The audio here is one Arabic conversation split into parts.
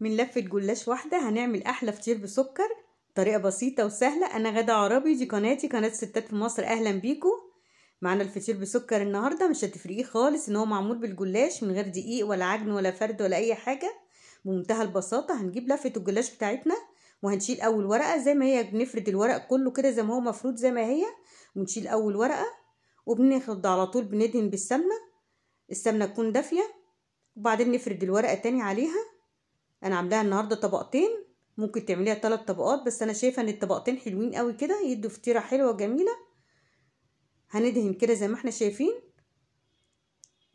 من لفة جلاش واحدة هنعمل أحلى فطير بسكر. طريقة بسيطة وسهلة. أنا غادة عربي، دي قناتي قناة ستات في مصر. أهلا بيكم معانا. الفطير بسكر النهاردة مش هتفرقيه خالص، إن هو معمول بالجلاش من غير دقيق ولا عجن ولا فرد ولا أي حاجة، بمنتهى البساطة. هنجيب لفة الجلاش بتاعتنا وهنشيل أول ورقة زي ما هي، بنفرد الورق كله كده زي ما هو مفروض زي ما هي، ونشيل أول ورقة وبناخد على طول بندهن بالسمنة. السمنة تكون دافية، وبعدين نفرد الورقة تاني عليها. انا عاملاها النهارده طبقتين، ممكن تعمليها 3 طبقات، بس انا شايفه ان الطبقتين حلوين قوي كده، يدوا فطيره حلوه وجميله. هندهن كده زي ما احنا شايفين.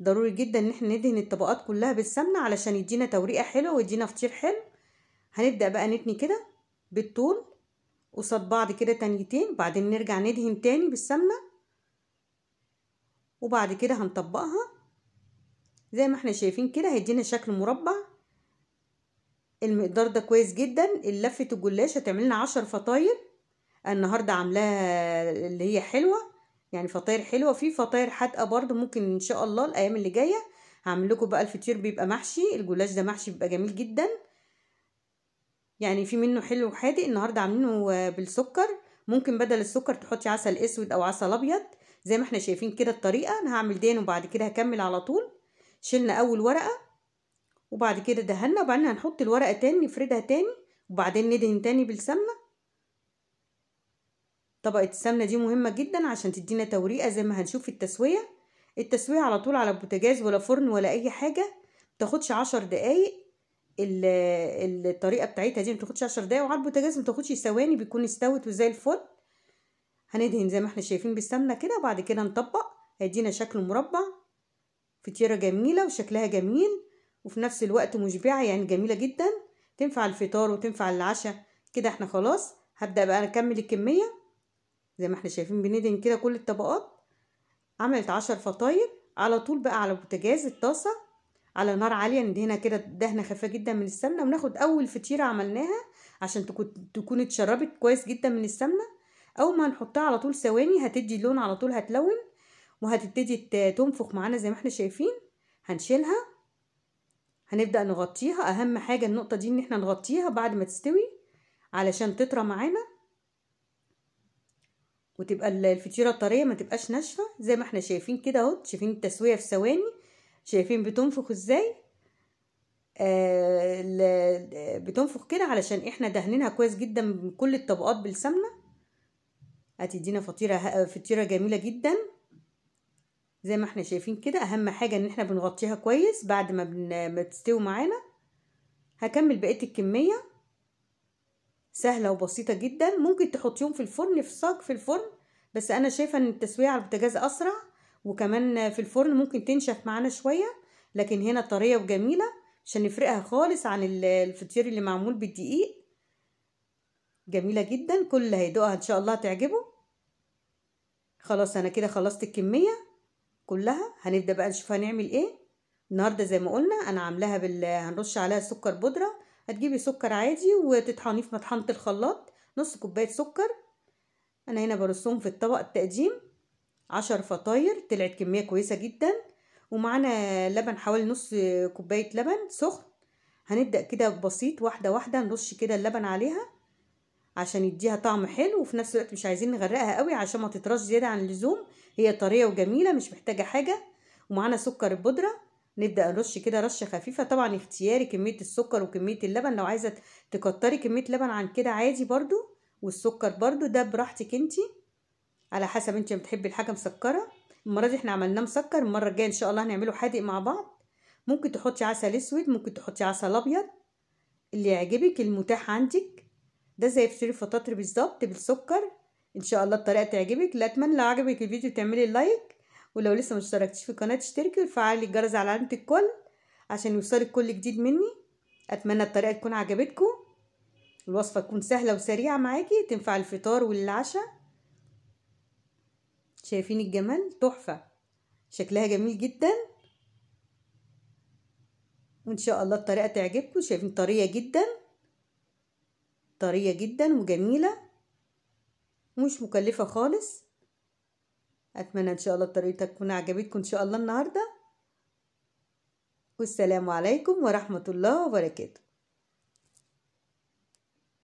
ضروري جدا ان احنا ندهن الطبقات كلها بالسمنه علشان يدينا توريقه حلوه ويدينا فطير حلو. هنبدا بقى نتني كده بالطول قصاد بعض كده تانيتين، بعدين نرجع ندهن تاني بالسمنه، وبعد كده هنطبقها زي ما احنا شايفين كده، هيدينا شكل مربع. المقدار ده كويس جدا. لفه الجلاش هتعمل لنا 10 فطاير. النهارده عاملاها اللي هي حلوه، يعني فطاير حلوه. في فطاير حادقه برضو ممكن ان شاء الله الايام اللي جايه هعمل لكم بقى. الفطير بيبقى محشي، الجلاش ده محشي بيبقى جميل جدا، يعني في منه حلو وحادق. النهارده عاملينه بالسكر، ممكن بدل السكر تحطي عسل اسود او عسل ابيض زي ما احنا شايفين كده الطريقه. انا هعمل دين وبعد كده هكمل على طول. شلنا اول ورقه وبعد كده دهنا، وبعدين هنحط الورقه تاني نفردها تاني، وبعدين ندهن تاني بالسمنه. طبقة السمنة دي مهمة جدا عشان تدينا توريقة زي ما هنشوف في التسوية. التسوية على طول على البوتاجاز ولا فرن ولا اي حاجة، متاخدش 10 دقايق. الطريقة بتاعتها دي متاخدش 10 دقايق، وعلى البوتاجاز متاخدش ثواني بيكون استوت وزي الفل. هندهن زي ما احنا شايفين بالسمنة كده، وبعد كده نطبق. هيدينا شكل مربع، فطيرة جميلة وشكلها جميل وفي نفس الوقت مشبعة، يعني جميلة جدا، تنفع الفطار وتنفع العشاء. كده احنا خلاص. هبدأ بقى نكمل الكمية زي ما احنا شايفين. بندهن كده كل الطبقات. عملت 10 فطاير على طول بقى على بوتاجاز الطاسة على نار عالية، ندهنها كده دهنة خفيفة جدا من السمنة، وناخد اول فطيرة عملناها عشان تكون اتشربت كويس جدا من السمنة. اول ما هنحطها على طول ثواني هتدي لون، على طول هتلون وهتبتدي تنفخ معانا زي ما احنا شايفين. هنشيلها، هنبدأ نغطيها. اهم حاجة النقطة دي ان احنا نغطيها بعد ما تستوي علشان تطرى معانا وتبقى الفطيره طريه ما تبقاش ناشفه زي ما احنا شايفين كده اهو. شايفين التسويه في ثواني، شايفين بتنفخ ازاي. بتنفخ كده علشان احنا دهنينها كويس جدا من كل الطبقات بالسمنه. هتدينا فطيره جميله جدا زي ما احنا شايفين كده. اهم حاجه ان احنا بنغطيها كويس بعد ما تستوي معانا. هكمل بقيه الكميه، سهله وبسيطه جدا. ممكن تحطيهم في الفرن في صاج في الفرن، بس انا شايفه ان التسويه على البوتاجاز اسرع، وكمان في الفرن ممكن تنشف معانا شويه، لكن هنا طريه وجميله. مش هنفرقها خالص عن الفطير اللي معمول بالدقيق. جميله جدا، كل اللي هيدوقها ان شاء الله هتعجبه. خلاص انا كده خلصت الكميه كلها. هنبدا بقى نشوف هنعمل ايه النهارده. زي ما قلنا انا عاملاها هنرش عليها سكر بودره. هتجيبي سكر عادي وتطحنيه في مطحنه الخلاط، نص كوبايه سكر. انا هنا برصهم في الطبق التقديم. 10 فطاير، طلعت كميه كويسه جدا. ومعانا لبن حوالي نص كوبايه لبن سخن. هنبدا كده بسيط، واحده واحده نرش كده اللبن عليها عشان يديها طعم حلو، وفي نفس الوقت مش عايزين نغرقها قوي عشان ما تطرش زياده عن اللزوم. هي طريه وجميله مش محتاجه حاجه. ومعانا سكر البودره، نبدا نرش كده رشه خفيفه. طبعا اختياري كميه السكر وكميه اللبن، لو عايزه تكتري كميه لبن عن كده عادي برضو، والسكر برضو ده براحتك انتي، على حسب انتي بتحبي الحاجه مسكره. المره دي احنا عملناه مسكر، المره الجايه ان شاء الله هنعمله حادق مع بعض. ممكن تحطي عسل اسود، ممكن تحطي عسل ابيض، اللي يعجبك المتاح عندك. ده زي فطير الفطاطر بالظبط بالسكر. ان شاء الله الطريقه تعجبك. لا اتمنى لو عجبك الفيديو تعملي لايك، ولو لسه ما اشتركتيش في القناه تشتركي وتفعلي الجرس على علامه الكل عشان يوصلك كل جديد مني. اتمنى الطريقه تكون عجبتكم، الوصفه تكون سهله وسريعه معاكي، تنفع الفطار والعشاء. شايفين الجمال؟ تحفه، شكلها جميل جدا، وان شاء الله الطريقه تعجبكم. شايفين طريه جدا، طريه جدا وجميله ومش مكلفه خالص. اتمنى ان شاء الله الطريقه تكون عجبتكم ان شاء الله النهارده. والسلام عليكم ورحمه الله وبركاته.